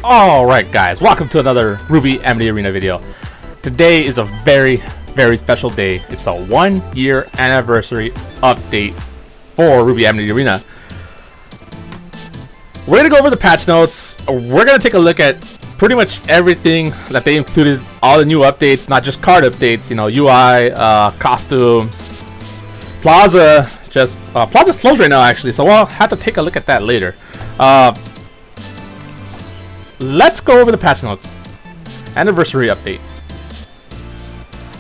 Alright guys, welcome to another RWBY Amity Arena video. Today is a very, very special day. It's the 1 year anniversary update for RWBY Amity Arena. We're going to go over the patch notes. We're going to take a look at pretty much everything that they included. All the new updates, not just card updates, you know, UI, costumes. Plaza, Plaza's closed right now actually, so we'll have to take a look at that later. Let's go over the patch notes. Anniversary update.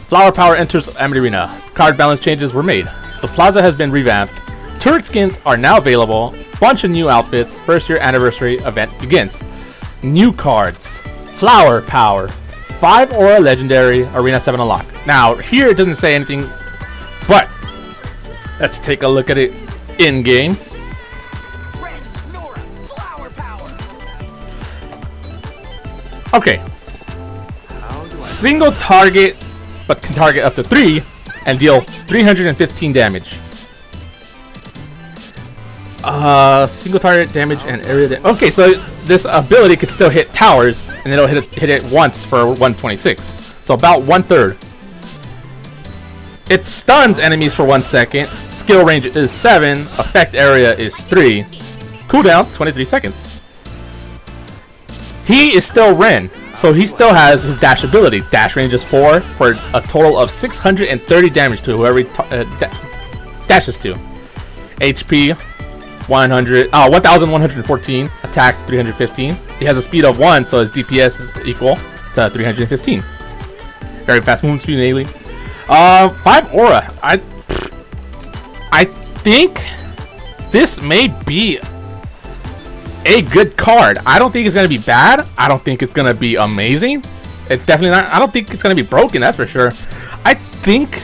Flower Power enters Amity Arena. Card balance changes were made. The Plaza has been revamped. Turret skins are now available. Bunch of new outfits. First year anniversary event begins. New cards. Flower Power. 5 Aura Legendary. Arena 7 Unlock. Now, here it doesn't say anything, but let's take a look at it in-game. Okay. Single target, but can target up to 3 and deal 315 damage. Single target damage and area. Okay, so this ability could still hit towers, and it'll hit it once for 126. So about 1/3. It stuns enemies for 1 second. Skill range is 7. Effect area is 3. Cooldown 23 seconds. He is still Ren, so he still has his dash ability. Dash range is 4 for a total of 630 damage to whoever he dashes to. HP 1114, attack 315. He has a speed of 1, so his DPS is equal to 315. Very fast movement speed innately. 5 Aura. I think this may be a good card. I don't think it's gonna be bad. I don't think it's gonna be amazing. It's definitely not. I don't think it's gonna be broken, that's for sure. I think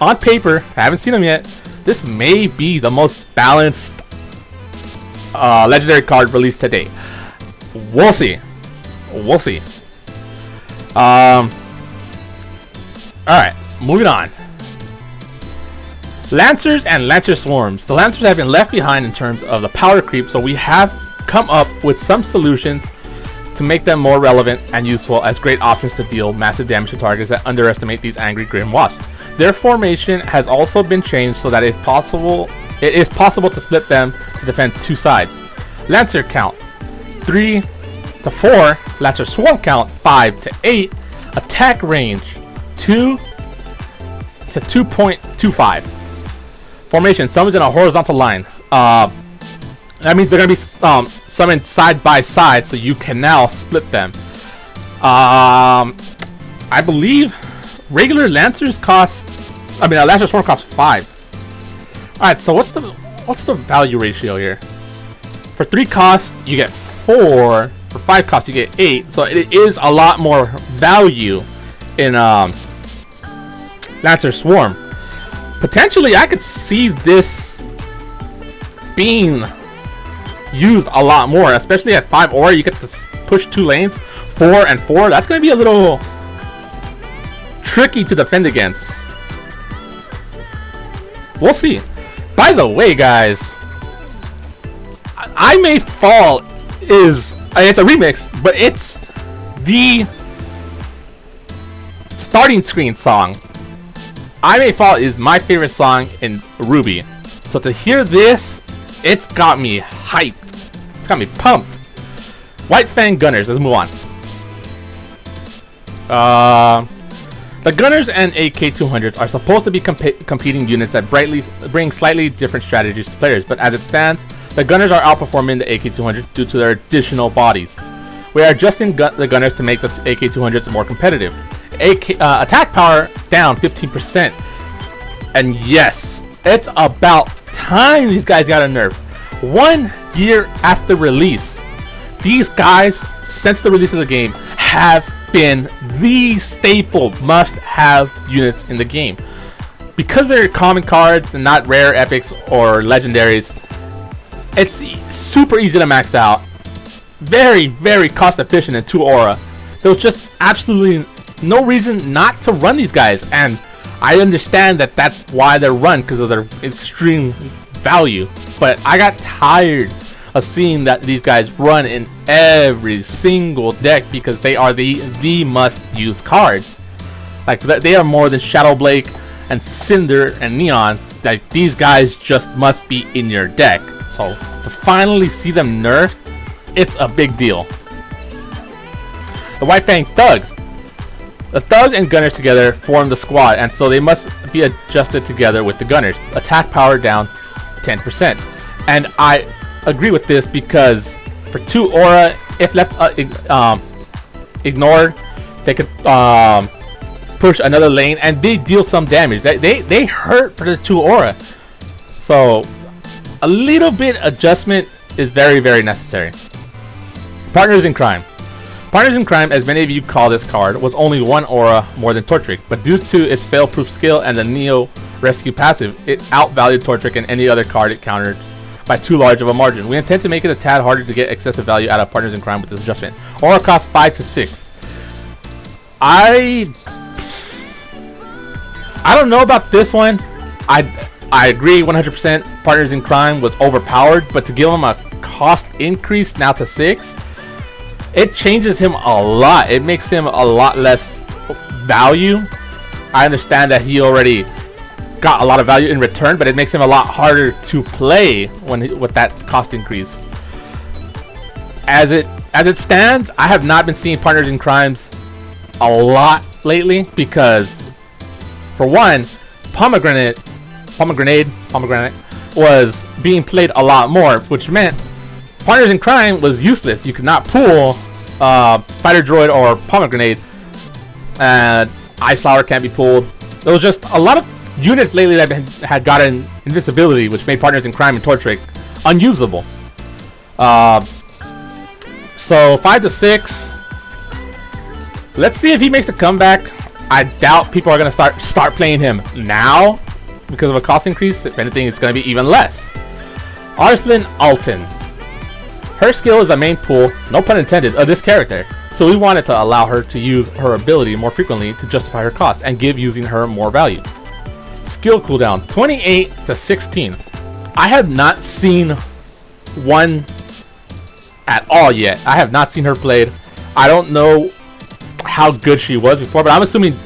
on paper, I haven't seen them yet, this may be the most balanced legendary card released to date. We'll see. We'll see. Alright, moving on. Lancers and Lancer Swarms. The Lancers have been left behind in terms of the power creep, so we have come up with some solutions to make them more relevant and useful as great options to deal massive damage to targets that underestimate these angry grim wasps. Their formation has also been changed so that it is possible to split them to defend 2 sides. Lancer count 3 to 4, Lancer Swarm count 5 to 8, attack range 2 to 2.25. Formation summons in a horizontal line. That means they're going to be summoned side by side, so you can now split them. I believe regular Lancers cost... Lancer Swarm costs 5. Alright, so what's the value ratio here? For 3 costs, you get 4. For 5 costs, you get 8. So it is a lot more value in Lancer Swarm. Potentially, I could see this being used a lot more, especially at 5 Aura. You get to push 2 lanes, 4 and 4. That's going to be a little tricky to defend against. We'll see. By the way, guys, I May Fall it's a remix, but it's the starting screen song. I May Fall is my favorite song in RWBY, so to hear this, it's got me hyped. It's got me pumped. White Fang Gunners. Let's move on. The Gunners and AK-200s are supposed to be competing units that bring slightly different strategies to players, but as it stands, the Gunners are outperforming the AK-200s due to their additional bodies. We are adjusting the Gunners to make the AK-200s more competitive. Attack power down 15%. And yes, it's about time these guys got a nerf. 1 year after release, these guys, since the release of the game, have been the staple must-have units in the game. Because they're common cards and not rare epics or legendaries, it's super easy to max out. Very, very cost efficient in 2 Aura. There was just absolutely no reason not to run these guys, and I understand that that's why they're run, because of their extreme value. But I got tired of seeing that these guys run in every single deck because they are the must-use cards. Like, they are more than Shadow Blake and Cinder and Neon. Like, these guys just must be in your deck. So to finally see them nerfed, it's a big deal. The White Fang Thugs. The Thugs and Gunners together form the squad, and so they must be adjusted together with the Gunners. Attack power down 10%. And I agree with this because for 2 aura, if left ignored, they could push another lane and they deal some damage. They hurt for the 2 aura. So a little bit adjustment is very, very necessary. Partners in Crime. Partners in Crime, as many of you call this card, was only 1 aura more than Torchic, but due to its fail-proof skill and the Neo Rescue passive, it outvalued Torchic and any other card it countered by too large of a margin. We intend to make it a tad harder to get excessive value out of Partners in Crime with this adjustment. Aura cost 5 to 6. I don't know about this one. I agree 100%. Partners in Crime was overpowered, but to give him a cost increase now to 6, it changes him a lot. It makes him a lot less value. I understand that he already got a lot of value in return, but it makes him a lot harder to play with that cost increase. As it stands, I have not been seeing Partners in Crimes a lot lately because, for one, Pomegranate was being played a lot more, which meant Partners in Crime was useless. You could not pull Spider Droid or Pomegranate, and Ice Flower can't be pulled. There was just a lot of units lately that had gotten invisibility, which made Partners in Crime and Torchic unusable. So 5 to 6. Let's see if he makes a comeback. I doubt people are gonna start playing him now because of a cost increase. If anything, it's gonna be even less. Arslan Alton. Her skill is the main pool, no pun intended, of this character, so we wanted to allow her to use her ability more frequently to justify her cost and give using her more value. Skill cooldown 28 to 16. I have not seen one at all yet. I have not seen her played. I don't know how good she was before, but I'm assuming.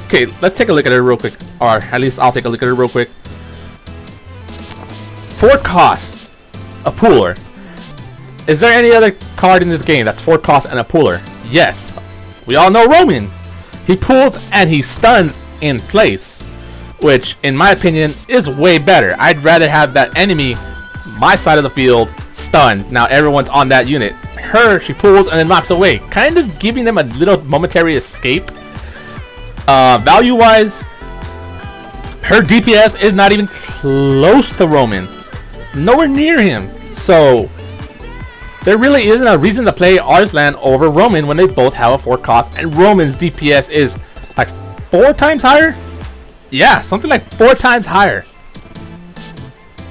Okay, let's take a look at her real quick, or at least I'll take a look at her real quick. 4 cost, a pooler. Is there any other card in this game that's 4 cost and a pooler? Yes. We all know Roman. He pulls and he stuns in place, which in my opinion is way better. I'd rather have that enemy, my side of the field, stunned. Now everyone's on that unit. Her, she pulls and then knocks away, kind of giving them a little momentary escape. Value wise, her DPS is not even close to Roman. Nowhere near him. So there really isn't a reason to play Arslan over Roman when they both have a 4 cost, and Roman's DPS is like 4 times higher. Yeah, something like 4 times higher.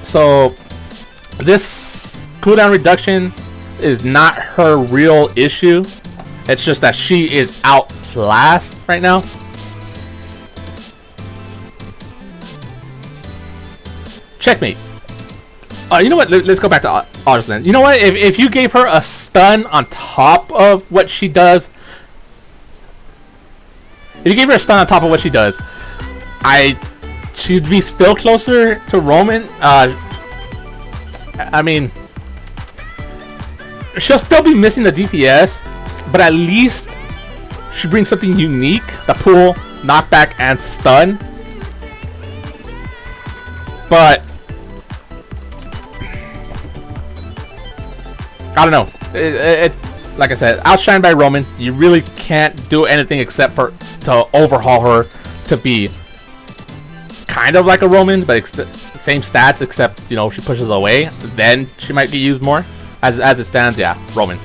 So this cooldown reduction is not her real issue. It's just that she is outclassed right now. Checkmate. You know what? Let's go back to Arslan. You know what? If you gave her a stun on top of what she does, she'd be still closer to Roman. I mean, she'll still be missing the DPS, but at least she brings something unique: the pull, knockback, and stun. But I don't know. It like I said, outshined by Roman. You really can't do anything except for to overhaul her to be kind of like a Roman, but same stats, except you know she pushes away. Then she might get used more. As it stands, yeah, Roman.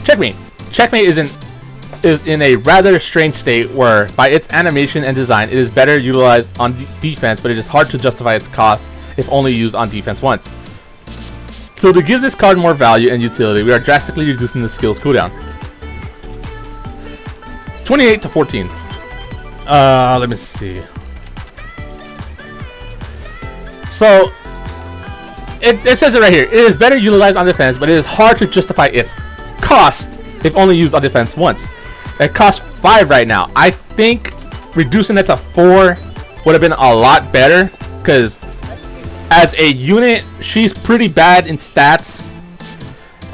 Checkmate. Checkmate is in a rather strange state where, by its animation and design, it is better utilized on defense, but it is hard to justify its cost if only used on defense once. So to give this card more value and utility, we are drastically reducing the skill's cooldown. 28 to 14. Let me see. So it says it right here. It is better utilized on defense, but it is hard to justify its cost if only used on defense once. It costs 5 right now. I think reducing it to 4 would have been a lot better, because as a unit, she's pretty bad in stats.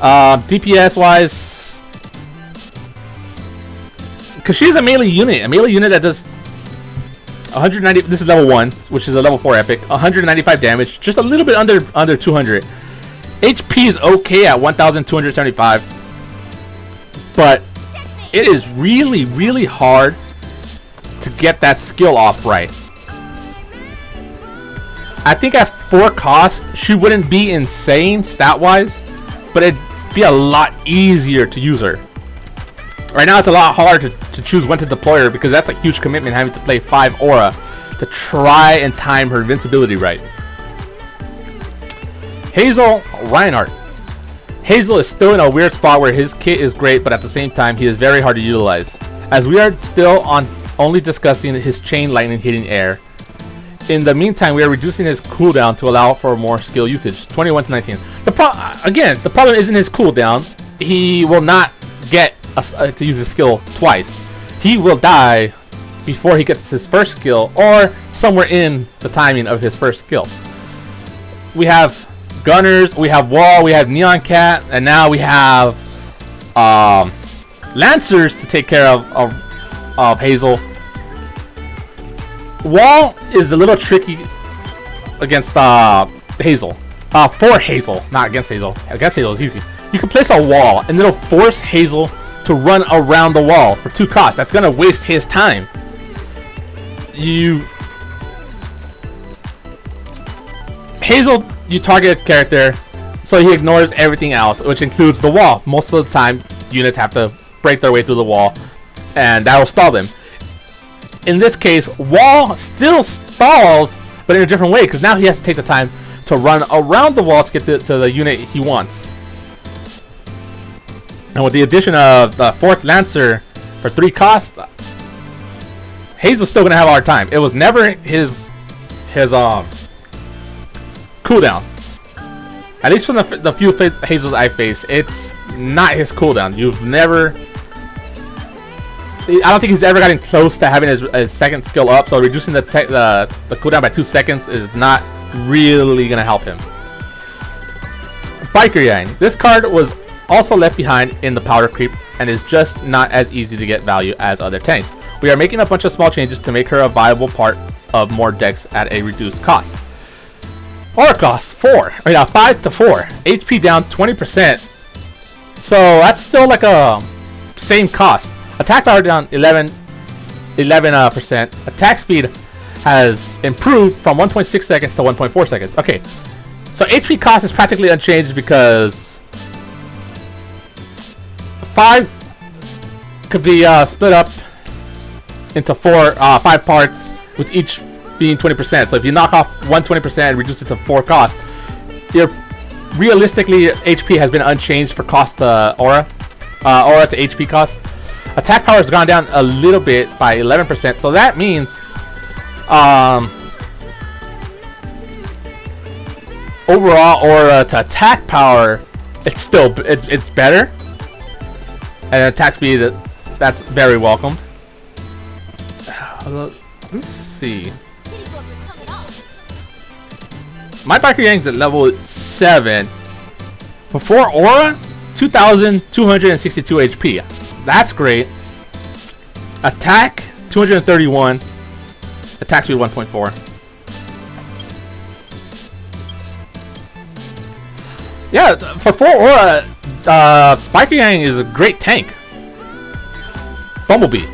DPS wise, because she's a melee unit that does 190. This is level 1, which is a level 4 epic. 195 damage, just a little bit under 200. HP is okay at 1,275, but it is really hard to get that skill off right. I think at 4 cost, she wouldn't be insane stat-wise, but it'd be a lot easier to use her. Right now, it's a lot harder to choose when to deploy her, because that's a huge commitment, having to play 5 aura to try and time her invincibility right. Hazel Reinhardt. Hazel is still in a weird spot where his kit is great, but at the same time, he is very hard to utilize, as we are still only discussing his chain lightning hitting air. In the meantime, we are reducing his cooldown to allow for more skill usage, 21 to 19. The problem isn't his cooldown. He will not get to use his skill twice. He will die before he gets his first skill, or somewhere in the timing of his first skill. We have Gunners, we have Wall, we have Neon Cat, and now we have Lancers to take care of Hazel. Wall is a little tricky against Hazel. For Hazel, not against Hazel. Against Hazel is easy. You can place a wall, and it'll force Hazel to run around the wall for 2 costs. That's gonna waste his time. Hazel, you target a character, so he ignores everything else, which includes the wall. Most of the time, units have to break their way through the wall, and that will stall them. In this case, Wall still stalls, but in a different way, because now he has to take the time to run around the wall to get to the unit he wants. And with the addition of the 4th Lancer for 3 costs, Hazel's still gonna have a hard time. It was never his cooldown. At least from the few Hazels I faced, it's not his cooldown. I don't think he's ever gotten close to having his second skill up, so reducing the cooldown by 2 seconds is not really gonna help him. Biker Yang. This card was also left behind in the power creep, and is just not as easy to get value as other tanks. We are making a bunch of small changes to make her a viable part of more decks at a reduced cost. Aura cost 5 to 4. HP down 20%. So that's still like a same cost. Attack power down 11%. Attack speed has improved from 1.6 seconds to 1.4 seconds. Okay, so HP cost is practically unchanged, because 5 could be split up into 5 parts, with each being 20%. So if you knock off 120% and reduce it to 4 cost, realistically HP has been unchanged for cost aura to HP cost. Attack power has gone down a little bit by 11%, so that means overall aura to attack power, it's better, and attack speed, that's very welcomed. Let me see. My Biker Yang's at level 7. For 4 aura, 2,262 HP. That's great. Attack 231. Attack speed 1.4. Yeah, for 4 aura, Biker Yang is a great tank. Bumblebee.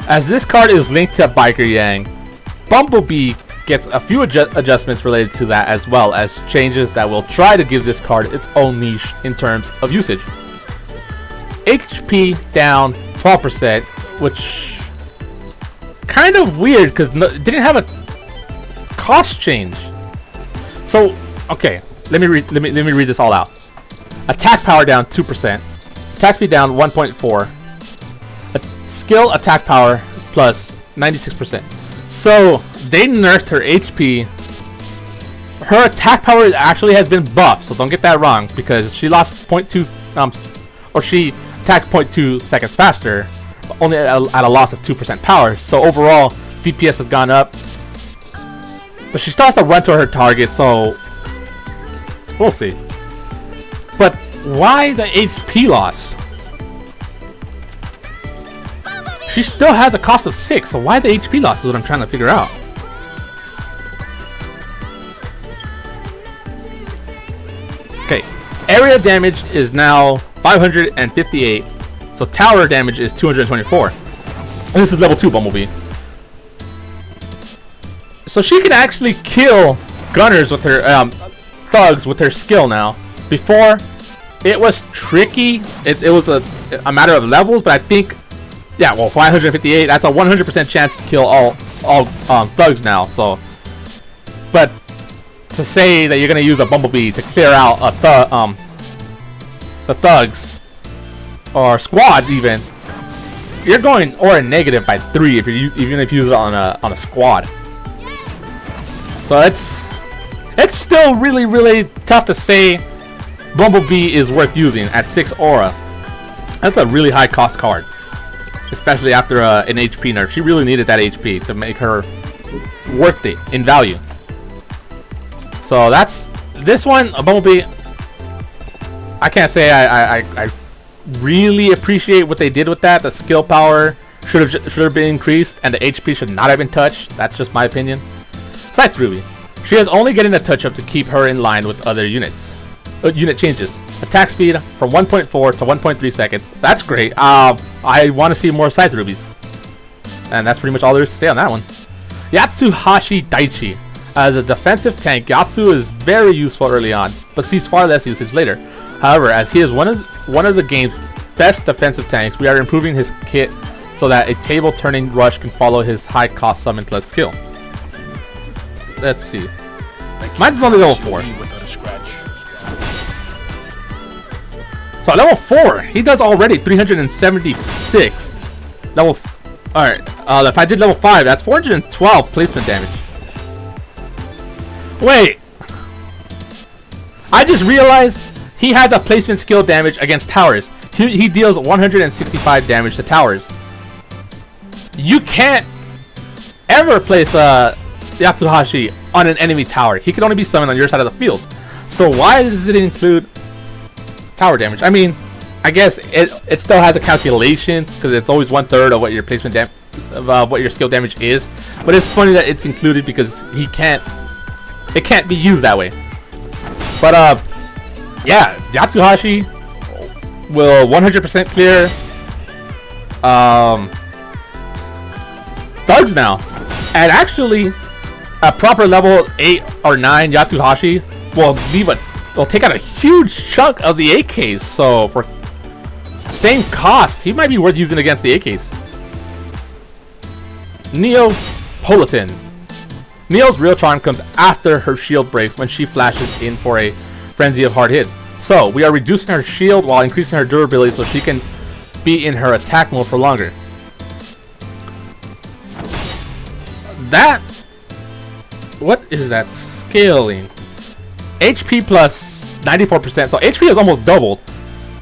As this card is linked to Biker Yang, Bumblebee gets a few adjustments related to that, as well as changes that will try to give this card its own niche in terms of usage. HP down 12%, which kind of weird, because it didn't have a cost change. So okay, let me read this all out. Attack power down 2%, attack speed down 1.4, skill attack power plus 96%. So they nerfed her HP her attack power actually has been buffed, so don't get that wrong, because she lost 0.2 or she attacked 0.2 seconds faster, but only at a loss of 2% power. So overall, DPS has gone up, but she still has to run to her target, so we'll see. But why the HP loss? She still has a cost of 6, so why the HP loss is what I'm trying to figure out. Okay, area damage is now 558, so tower damage is 224. And this is level 2 Bumblebee. So she can actually kill gunners with her thugs with her skill now. Before, it was tricky. It was a matter of levels, but I think, yeah, well, 558. That's a 100% chance to kill all thugs now. So, but to say that you're gonna use a Bumblebee to clear out the thugs or squad, even, you're going aura negative by 3 if you even if you use it on a squad. So it's still really tough to say Bumblebee is worth using at 6 aura. That's a really high cost card, especially after an HP nerf. She really needed that HP to make her worth it in value. So that's this one. A Bumblebee, I can't say I really appreciate what they did with that. The skill power should have been increased, and the HP should not have been touched. That's just my opinion. Besides RWBY, she is only getting a touch up to keep her in line with other units. Unit changes. Attack speed from 1.4 to 1.3 seconds. That's great. I want to see more Scythe Rubies. And that's pretty much all there is to say on that one. Yatsuhashi Daichi. As a defensive tank, Yatsu is very useful early on, but sees far less usage later. However, as he is one of the game's best defensive tanks, we are improving his kit so that a table turning rush can follow his high cost summon plus skill. Let's see. Mine's only level 4. So level 4, he does already 376. Alright, if I did level 5, that's 412 placement damage. Wait, I just realized he has a placement skill damage against towers. He deals 165 damage to towers. You can't ever place Yatsuhashi on an enemy tower. He can only be summoned on your side of the field. So why does it include tower damage? I mean, I guess it still has a calculation because it's always 1/3 of what your placement what your skill damage is. But it's funny that it's included because it can't be used that way. But yeah, Yatsuhashi will 100% clear thugs now, and actually a proper level 8 or 9 Yatsuhashi will take out a huge chunk of the AKs. So for same cost, he might be worth using against the AKs. Neopolitan. Neo's real charm comes after her shield breaks when she flashes in for a frenzy of hard hits. So we are reducing her shield while increasing her durability so she can be in her attack mode for longer. What is that scaling? HP plus 94%, so HP has almost doubled.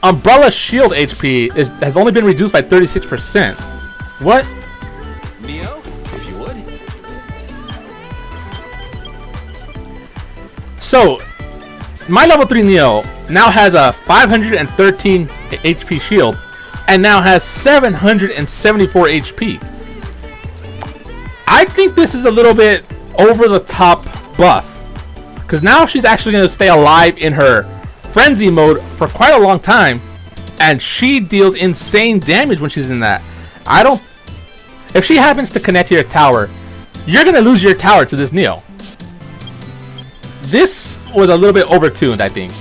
Umbrella shield HP has only been reduced by 36%. What? Neo, if you would. So, my level 3 Neo now has a 513 HP shield and now has 774 HP. I think this is a little bit over the top buff, because now she's actually going to stay alive in her frenzy mode for quite a long time, and she deals insane damage when she's in that. If she happens to connect to your tower, you're going to lose your tower to this Neo. This was a little bit overtuned, I think.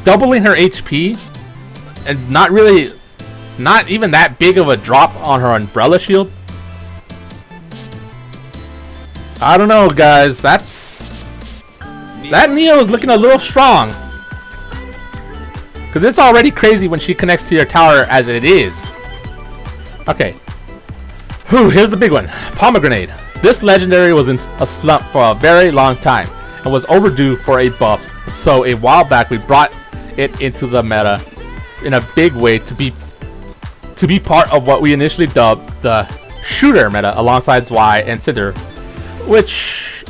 Doubling her HP and not even that big of a drop on her umbrella shield. I don't know, guys. That Neo is looking a little strong, because it's already crazy when she connects to your tower as it is. Okay. Here's the big one. Pomegranate. This legendary was in a slump for a very long time and was overdue for a buff, so a while back we brought it into the meta in a big way to be part of what we initially dubbed the shooter meta alongside Y and Cinder, which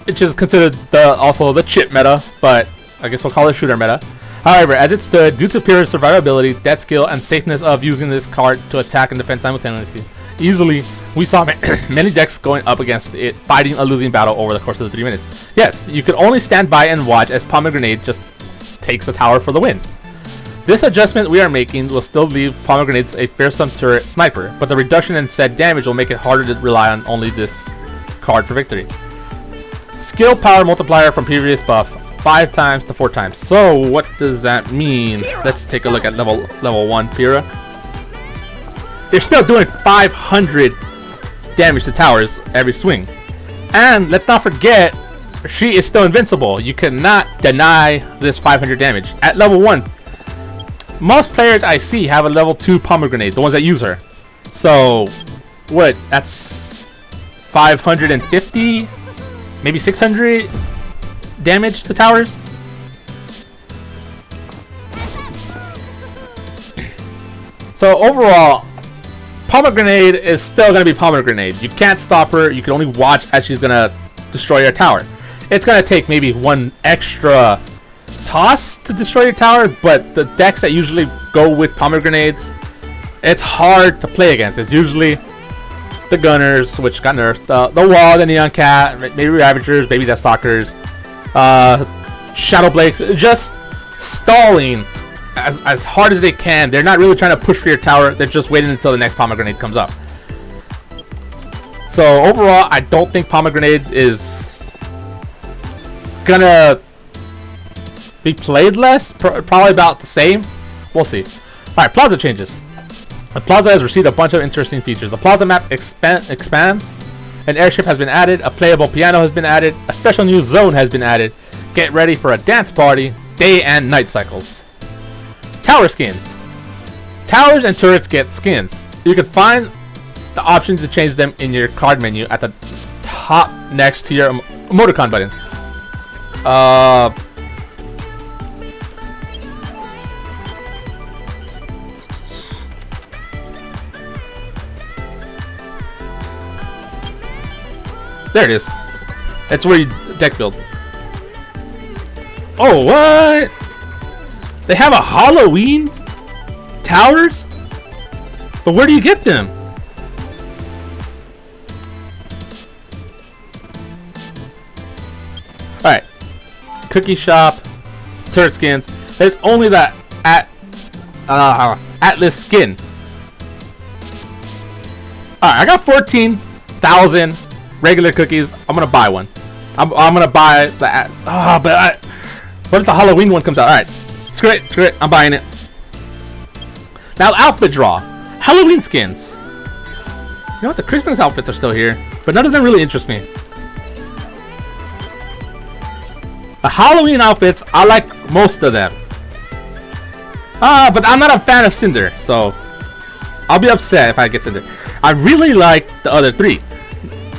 is considered also the chip meta, but I guess we'll call it shooter meta. However, as it stood, due to Pyrrha's survivability, death skill, and safeness of using this card to attack and defend simultaneously, easily, we saw many decks going up against it, fighting a losing battle over the course of the 3 minutes. Yes, you could only stand by and watch as Pomegranate just takes the tower for the win. This adjustment we are making will still leave Pomegranates a fearsome turret sniper, but the reduction in said damage will make it harder to rely on only this card for victory. Skill power multiplier from previous buff, 5 times to 4 times. So what does that mean? Let's take a look at level 1 Pyrrha. You're still doing 500 damage to towers every swing. And let's not forget, she is still invincible. You cannot deny this 500 damage. At level 1, most players I see have a level 2 Pomegranate, the ones that use her. So, what? That's 550? Maybe 600 damage to towers? So overall, Pomegranate is still going to be Pomegranate. You can't stop her. You can only watch as she's going to destroy your tower. It's going to take maybe one extra toss to destroy your tower, but the decks that usually go with Pomegranates, it's hard to play against. It's usually the Gunners, which got nerfed, the Wall, the Neon Cat, maybe Ravagers, maybe Deathstalkers, Shadow Blakes, just stalling as hard as they can. They're not really trying to push for your tower. They're just waiting until the next Pomegranate comes up. So overall, I don't think Pomegranate is gonna be played less. Probably about the same. We'll see. Alright, Plaza changes. The Plaza has received a bunch of interesting features. The Plaza map expands. An airship has been added. A playable piano has been added. A special new zone has been added. Get ready for a dance party. Day and night cycles. Tower skins. Towers and turrets get skins. You can find the option to change them in your card menu at the top next to your emoticon button. There it is. That's where you deck build. Oh, what? They have a Halloween towers? But where do you get them? Alright. Cookie shop. Turret skins. There's only that Atlas skin. Alright, I got 14,000 regular cookies. I'm gonna buy one. I'm gonna buy the what if the Halloween one comes out? Alright. Screw it, I'm buying it. Now outfit draw. Halloween skins. You know what, the Christmas outfits are still here, but none of them really interest me. The Halloween outfits, I like most of them. But I'm not a fan of Cinder, so I'll be upset if I get Cinder. I really like the other 3.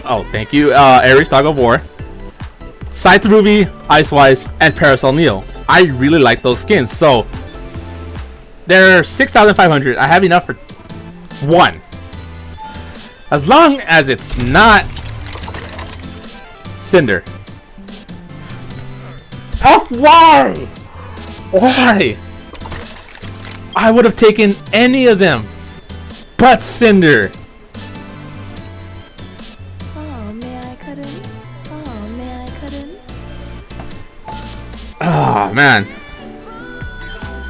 Oh, thank you. Ares, Dog of War, Scythe Ruby, Icewise, and Parasol Neo. I really like those skins. So they're 6,500. I have enough for 1. As long as it's not Cinder. Oh, why? Why? I would have taken any of them but Cinder. Oh man,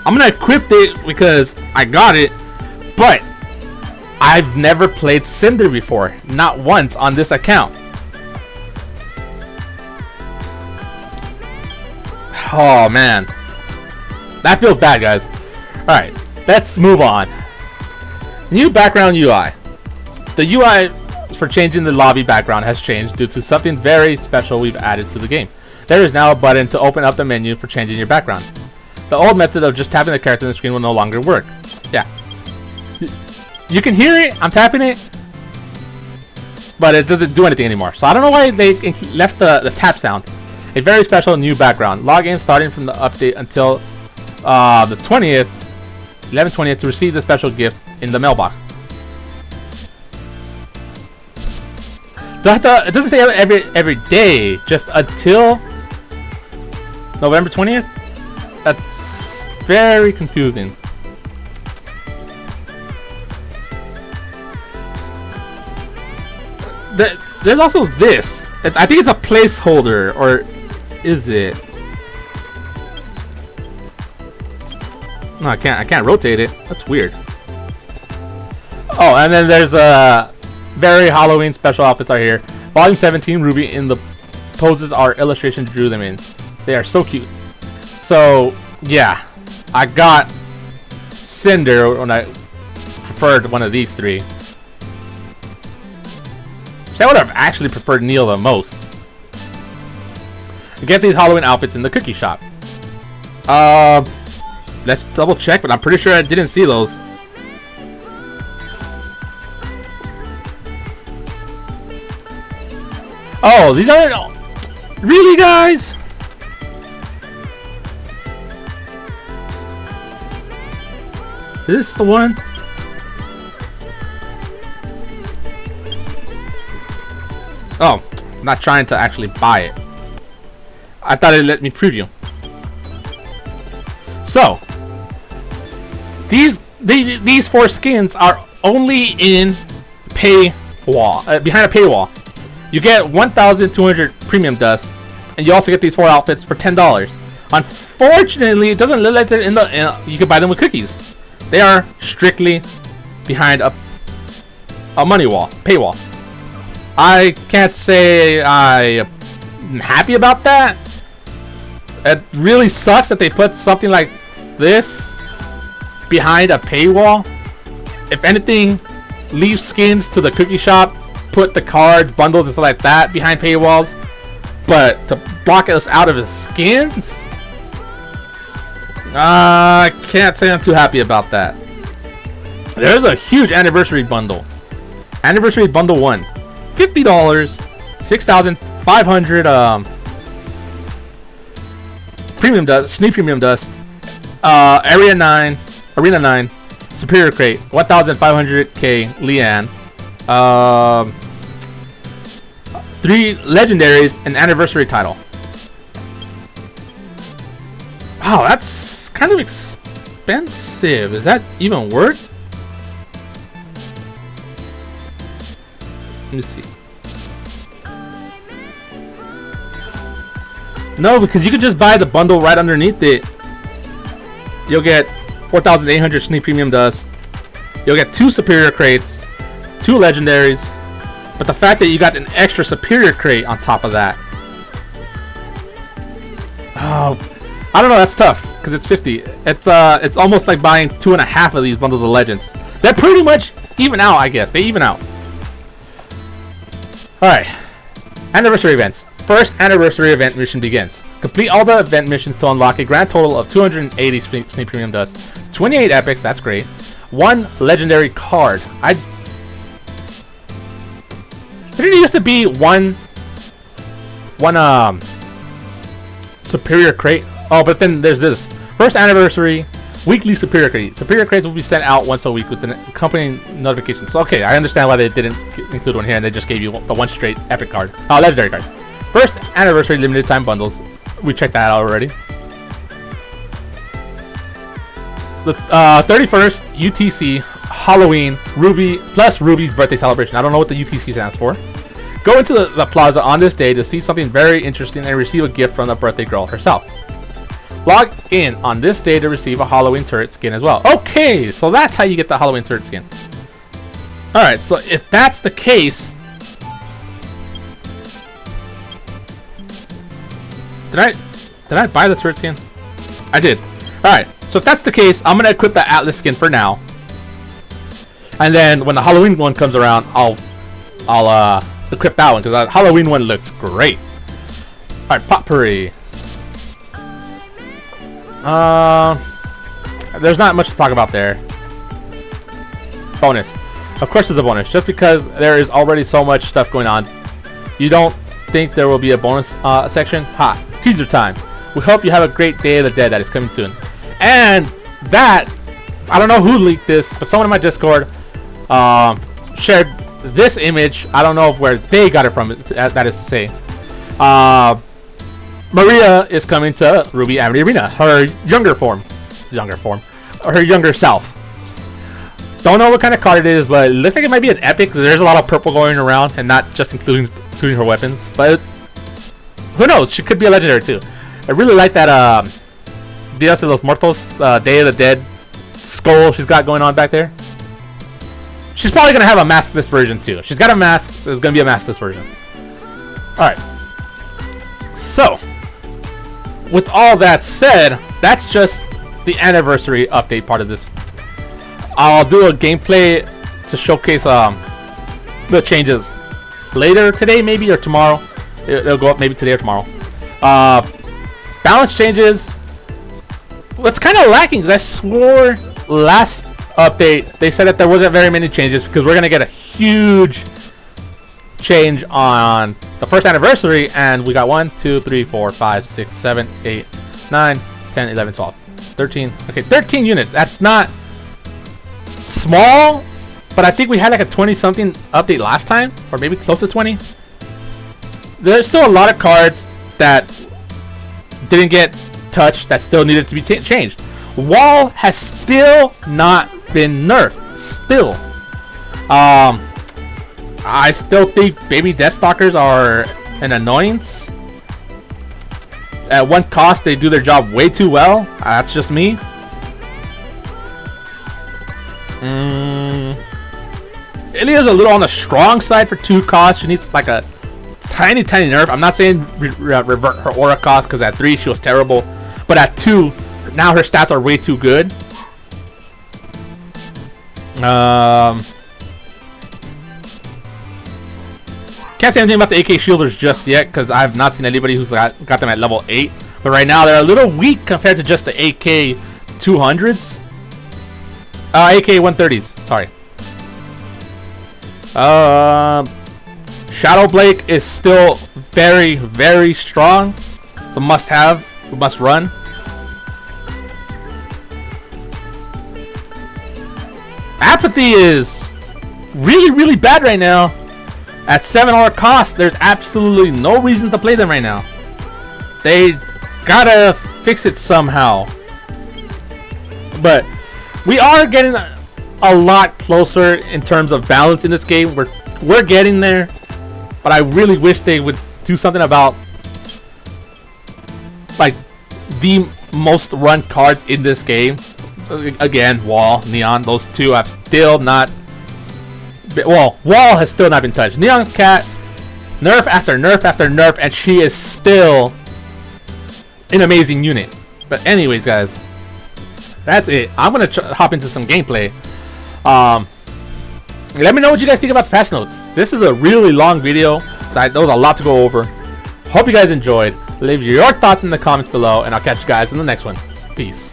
I'm gonna equip it because I got it, but I've never played Cinder before, not once on this account. Oh man, that feels bad, guys. Alright, let's move on. New background UI. The UI for changing the lobby background has changed due to something very special we've added to the game. There is now a button to open up the menu for changing your background. The old method of just tapping the character on the screen will no longer work. Yeah. You can hear it. I'm tapping it. but it doesn't do anything anymore. So I don't know why they left the tap sound. A very special new background. Log in starting from the update until the 20th, 11/20th, to receive the special gift in the mailbox. It doesn't say every day, just until November 20th. That's very confusing. There's also this. I think it's a placeholder, or is it? No, I can't rotate it. That's weird. Oh, and then there's very Halloween special outfits are here. Volume 17, RWBY in the poses our illustration drew them in. They are so cute. So yeah, I got Cinder when I preferred one of these three. So I would have actually preferred Neil the most. You get these Halloween outfits in the cookie shop. Let's double check, but I'm pretty sure I didn't see those. Oh, these aren't... Really, guys? Is this the one? Oh, I'm not trying to actually buy it. I thought it let me preview. So, these 4 skins are only in paywall, behind a paywall. You get 1,200 premium dust, and you also get these 4 outfits for $10. Unfortunately, it doesn't look like they're in the. You can buy them with cookies. They are strictly behind a money wall, paywall. I can't say I'm happy about that. It really sucks that they put something like this behind a paywall. If anything, leave skins to the cookie shop, put the cards, bundles, and stuff like that behind paywalls. But to block us out of the skins, I can't say I'm too happy about that. There's a huge anniversary bundle. Anniversary bundle 1. $50, 6,500 premium dust, sneak premium dust, Arena 9, Superior Crate, 1,500k Leanne, 3 legendaries, and anniversary title. Wow, that's kind of expensive. Is that even worth? Let me see. No, because you could just buy the bundle right underneath it. You'll get 4,800 sneak premium dust. You'll get 2 superior crates, 2 legendaries. But the fact that you got an extra superior crate on top of that. Oh, I don't know. That's tough because it's 50. It's almost like buying 2.5 of these bundles of legends. They're pretty much even out, I guess. They even out. Alright, anniversary events. First anniversary event mission begins. Complete all the event missions to unlock a grand total of 280 sneak premium dust, 28 epics, that's great, 1 legendary card. Didn't it used to be one superior crate? Oh, but then there's this. First anniversary weekly superior crate. Superior crates will be sent out once a week with an accompanying notification. So okay, I understand why they didn't include one here and they just gave you the 1 straight epic card. Legendary card. First anniversary limited time bundles. We checked that out already. The 31st UTC Halloween RWBY plus RWBY's birthday celebration. I don't know what the UTC stands for. Go into the plaza on this day to see something very interesting and receive a gift from the birthday girl herself. Log in on this day to receive a Halloween turret skin as well. Okay, so that's how you get the Halloween turret skin. Alright, so if that's the case... Did I buy the turret skin? I did. Alright, so if that's the case, I'm going to equip the Atlas skin for now. And then when the Halloween one comes around, I'll equip that one because the Halloween one looks great. Alright, Potpourri. There's not much to talk about there. Bonus. Of course it's a bonus, just because there is already so much stuff going on. You don't think there will be a bonus section? Ha! Teaser time! We hope you have a great Day of the Dead that is coming soon. And that, I don't know who leaked this, but someone in my Discord shared this image. I don't know where they got it from, that is to say. Maria is coming to RWBY Amity Arena. Her younger form. Her younger self. Don't know what kind of card it is, but it looks like it might be an epic. There's a lot of purple going around, and not just including her weapons. But who knows? She could be a legendary too. I really like that Dios de los Muertos, Day of the Dead skull she's got going on back there. She's probably gonna have a maskless version too. She's got a mask. There's gonna be a maskless version. All right. So, with all that said, that's just the anniversary update part of this. I'll do a gameplay to showcase the changes later today, maybe, or tomorrow. It'll go up maybe today or tomorrow. Balance changes. What's kind of lacking is I swore last update they said that there wasn't very many changes because we're gonna get a huge change on the first anniversary, and we got 1, 2, 3, 4, 5, 6, 7, 8, 9, 10, 11, 12, 13. Okay, 13 units. That's not small, but I think we had like a 20-something update last time, or maybe close to 20. There's still a lot of cards that didn't get touched that still needed to be changed. Wall has still not been nerfed. Still. I still think baby Deathstalkers are an annoyance. At one cost, they do their job way too well. That's just me. Ilya's a little on the strong side for 2 costs. She needs like a tiny nerf. I'm not saying revert her aura cost, because at 3 she was terrible, but at 2 now her stats are way too good. Can't say anything about the AK shielders just yet, because I've not seen anybody who's got them at level 8. But right now they're a little weak compared to just the AK 200s. AK 130s. Sorry. Shadow Blake is still very strong. It's a must-have. A must-run. Apathy is really bad right now. At 7 hour cost, there's absolutely no reason to play them right now. They gotta fix it somehow. But we are getting a lot closer in terms of balance in this game. We're getting there, but I really wish they would do something about like the most run cards in this game. Again, Wall, Neon, those two have still not. Well, Wall has still not been touched. Neon Cat, nerf after nerf after nerf, and she is still an amazing unit. But anyways, guys, that's it. I'm gonna hop into some gameplay. Let me know what you guys think about the patch notes. This is a really long video, so there was a lot to go over. Hope you guys enjoyed. Leave your thoughts in the comments below, and I'll catch you guys in the next one. Peace.